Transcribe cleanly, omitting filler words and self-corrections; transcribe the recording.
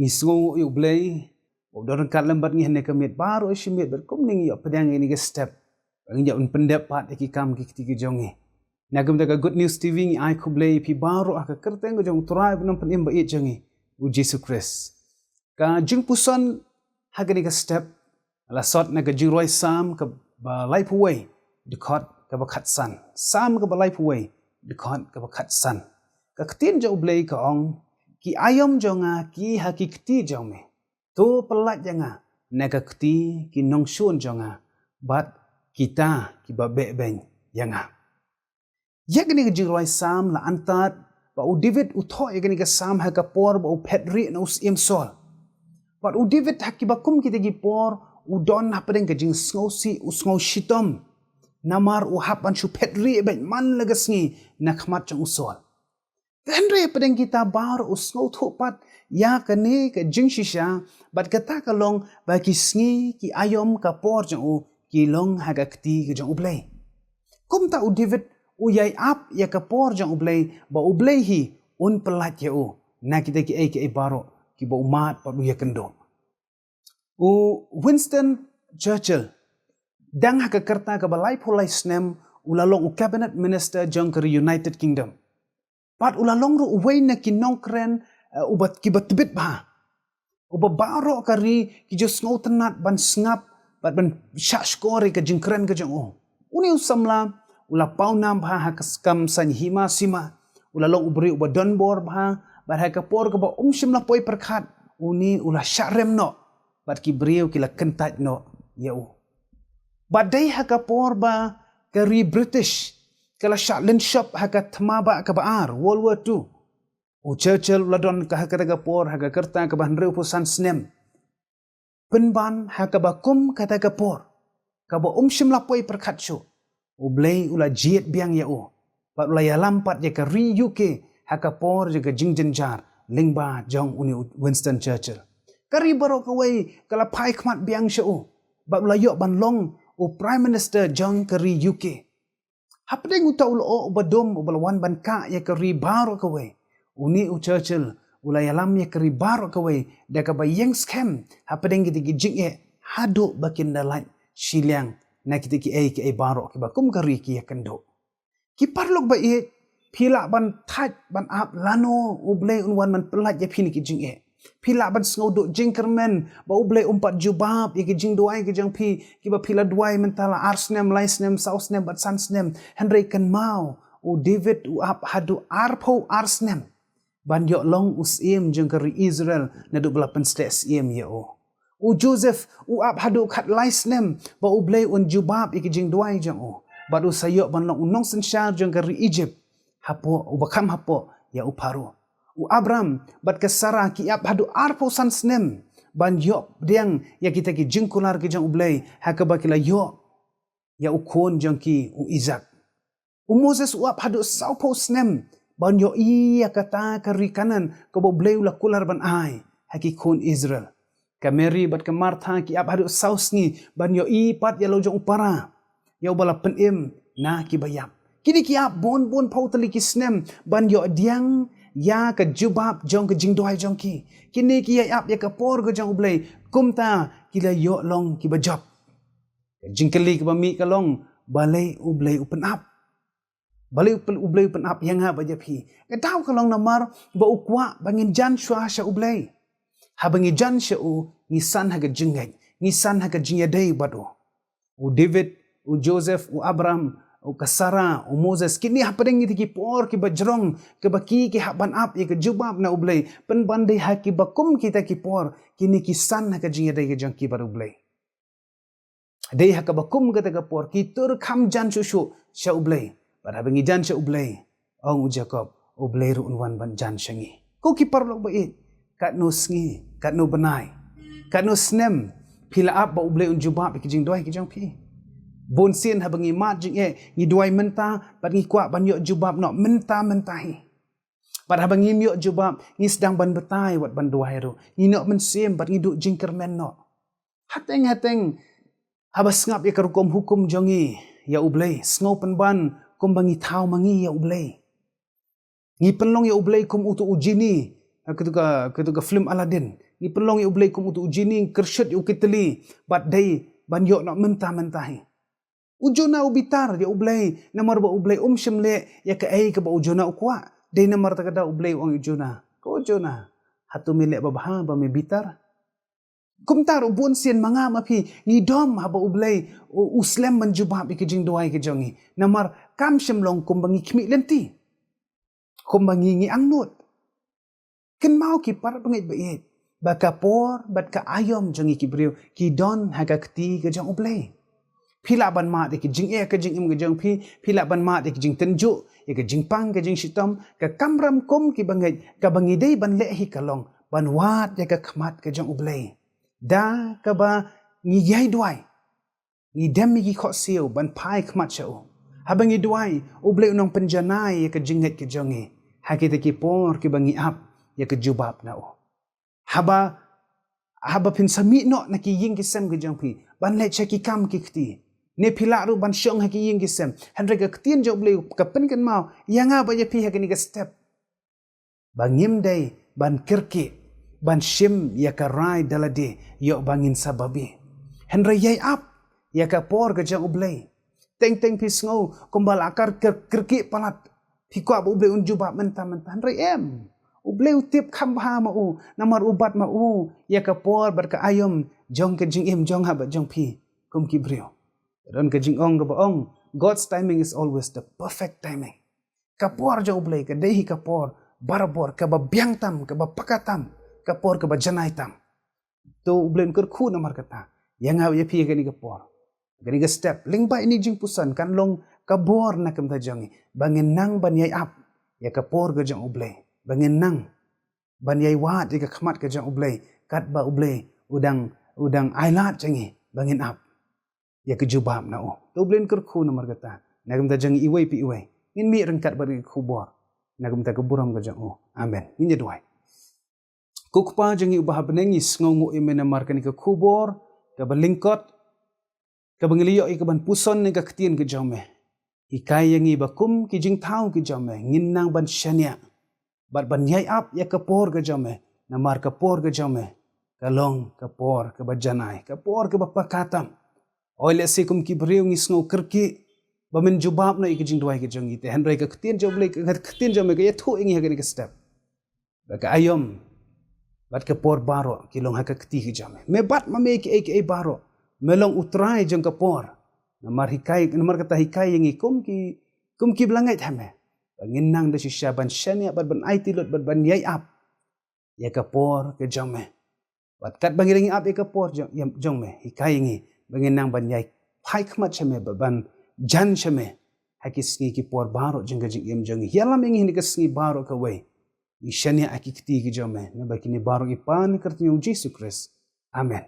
ngisngo yu blay obdoran kat lembat ngi hene kamit baru shimit berkum ning yu pedang ini ke step ngi ya un pendapat ki kam ki ti jongi nagam daga good news tv ngi ai kublay pi baru aka kerteng jong turai benam penim ba it jongi u Jesus Christ ka jing puson hagani ke step la sot naga jing roi sam ka ba life away dikot ka ba khat san sam ka ba life away dikot ka ba khat san ka ktin jo blay ka ong ki ayom jonga ki hakikti jome to pelat janga naga kti ki nongshun jonga bat kita ki ba be ben janga yagni jing roi sam la antat ba u David u tho yagni ka sam ha ka por ba u petri no sim sol but u David hakki ba kum kita gi por u don hapeng ka jing sngosi u sngo shitom namar u hapan shu petri ben man lagasngi nakmat jong usol Andre pedeng kita bar usngau thupat ya kane ke jing shisha bat kata kalong ba kisngi ki ayom ka por jong u ki long haga kti ke jong ublay kum ta u David u yai ap ya ka por jong ublay ba ublay hi un pelat ya u na kita ki ai baro ki ba umat pa ya kendo u Winston Churchill dang haga kerta ka balai pulai snem ulalong u cabinet minister jong ke United Kingdom Pat ulalong ru uway na kinongkren ubat kibat tibit ba. Uba baro kari kijos ngau tenat ban sngap bat ban syak skore ka jingkren ka jong o. Uni usamla ula paunam ba hakaskam san hima sima ulalong ubri uba donbor ba bat hakapor ka ba shimla poi perkhat uni ula syarem no bat kibriu kila kentat no yau. Badai hakapor ba kari British Kala Shatlin Shop haka tmaba ka baar World War II. U Churchill ladon ka haka taga por haka kerta ka bahanreu pusan snem. Penban haka bakum kata ka por. Ka ba shimlapoi perkat syu. U blay ula jiet biang ya u. Pat ula ya lampat ya ka ri UK haka por jaga jingjenjar lingba jong uni Winston Churchill. Kari baro kawai kala pai kmat biang syu u. Bat ula yok ban long u Prime Minister jong kari UK. Hapdeng uta ulo ubadom ubalawan ban ka ya kari baro kawe. Uni u Churchill ulay alam ya kari baro kawe. Daka ba yang scam hapdeng kita gijing hado bakin dalat siliang na kita ki ai baro kiba kum kari ki ya kendo. Ki parlok ba pila ban tat ban ap lano ublay unwan man pelat ya pini kijing Pila ban sngodok jingkermen ba ublay umpat jubab ya kijing duai kijang pi kiba pila duai mentala arsnem laisnem sausnem bat sansnem Henry kan mau u David u ap hadu arpo arsnem ban yok long usim jeng kari Israel na du belapan stes im ya u Joseph u ap hadu khat laisnem ba ublay un jubab ya kijing duai jang bat u sayok ban long unong sensyar jeng kari Egypt hapo u bakam hapo ya u paru U Abram bat ke Sarah ki ap hadu arpo san snem ban yok diang ya kita ki jingkular ki jang ublay haka bakila yok ya u kon jang ki u Isaac u Moses u ap hadu saupo snem ban yok iya kata kari kanan ka ublay ula kular ban ai haki kon Israel ka Mary bat ke Martha ki ap hadu sausngi ban yok i pat ya lo jang upara ya ubala penim na ki bayap kini ki ap bon pau tali ki snem ban yok diang ya ka jubab jong ke jingdoi jong ki kini ki ya ap ya ka por ke jong ublay kumta kila yo long ki bajab jingkeli ke bami ka long balai ublay open up balai ublay open up yang ha bajab hi ka taw ka long namar ba ukwa bangin jan shwa sha ublay ha bangi jan sha u nisan ha ka jingay nisan ha ka jingyadai bado u David u Joseph u Abraham o kasara o Moses kini hapadeng iti ki por ki bajrong ke baki ki haban ap ye ke jubab na ublay penbandai haki bakum kita ki por kini kisan ha ka jingya dai ke jang ki bar ublay dai ha ka bakum kata ka por ki tur kham jan shushu sha ublay bar habengi jan sha ublay ong Jacob ublay ru unwan ban jan shangi ko ki parlok ba it kat no sngi kat no banai kat no snem pila ap ba ublay un jubab ki jing doi ki jang pi Bon sin ha bangi mat jing ngi duai menta bat ngi kwa ban yo jubab no menta mentahi bat ha bangi yo jubab ngi sedang ban betai wat ban duai ru ngi no men sim bat ngi du jingkermen no hateng habas ngap ya karukom hukum jongi ya ublay sngo penban kum bangi thau mangi ya ublay ngi penlong ya ublay kum utu ujini ketuka film Aladdin ni pelong yu blai kum utu ujining kersyet yu kiteli bat dai ban yok nak mentah-mentahi. Ujona ubitar dia ublay namar ba ublay shemle ya ka ai ka ba ujona ukwa dai namar ta kada ublay ong ujona ko ujona hatu milek ba bah ba me bitar kumtar ubun sien manga mapi ngidom ha ba ublay uslem menjubah bi kijing doai ke jongi namar kam shemlong kumbangi khmi lenti kumbangi ngi angnut ken mau ki par bangit ba it ba kapor bat ka ayom jongi ki briu ki don ha ka kti ke jong ublay pila ban ma de ki jing e ka jing im ke jong pila ban ma de ki jing tenju e ka jing pang ka jing shitom ka kamram kom ki bangai ka bangi dei ban le hi kalong ban wat ya ka khmat ke jong ublay da ka ba ngi yai duai ngi dem gi kho siu ban pai khmat chau ha bangi duai ublay unong penjanai ya ka jinget ke jongi ha ki te ki por ki bangi ap ya ka jubab na o haba pin sami no na ki ying ki sem ke jong ban le che ki kam ki khti ne phila ru ban shong ha ki ying ki sem handre ka ktien jo ublay ka pen kan mau yanga ba ya pi ha ki ni ka step bangim dai ban kirki ban shim ya ka rai dalade yo bangin sababi henry yai up ya ka por ka jang ublay teng pi sngo kumbal akar kirki palat phikwa ublay unjuba mentah henry em ublay utip khamba ma u namar ubat ma u ya ka por bar ka ayom jong ka jing im jong ha ba jong pi kum ki brio ron ka jing ong ka ba ong God's timing is always the perfect timing ka por jo ublay ka dehi ka por barabor ka ba biangtam ka ba pakatam ka por ka ba janaitam to ublay kur khu namar kata yang ha ya pi ka ni ka por ka ni ka step ling ba ini jing pusan kan long ka bor na kam ta jongi bangin nang ban yai ap ya ka por ka jong ublay bangin nang ban yai wat ka khmat ka jong ublay kat ba ublay udang ailat jangi bangin ap ya ke jubab na o to ublay kur khu namar kata na kam ta jangi iwai pi iwai ngin mi rengkat bar khu bor na kam ta ka buram ka jong o amen ni duai kukpa jangi ubah benengi sngongu imena markan ka kubor ka balingkot ka bangiliyo ka ban puson ni ka ktien ke jome ikai yangi bakum ki jing thau ki jome nginnang ban shania bat ban yai ap ya ka por ke jome namar ka por ke jome ka long ka por ka bajanai ka por ka bapakatam oile sikum ki briu ngi sngo kerki bamen jubab na ikijing duai ke jongi te henry ka ktien joble ka ktien jome ka yathu ingi ha ka step ba ka ayom bat ke por baro kilong ha ka kti ki jame me bat ma me ki baro melong utrai jong ka por namar kata hikai yang kum ki belangai thame nginnang da shisha ban shania bat ban aitilot bat ban yai ap ya ka por ke jame bat kat bangiringi ap ya ka por jome hikai ngi banginang ban yai phai khmat chame ban jan chame hakis ngi ki por baro jong ka jing yem jong yalam ngi ni ka sngi baro ka wei ishania akikti ki jome na bakini baro ipan kerti Yesus Kristus amen.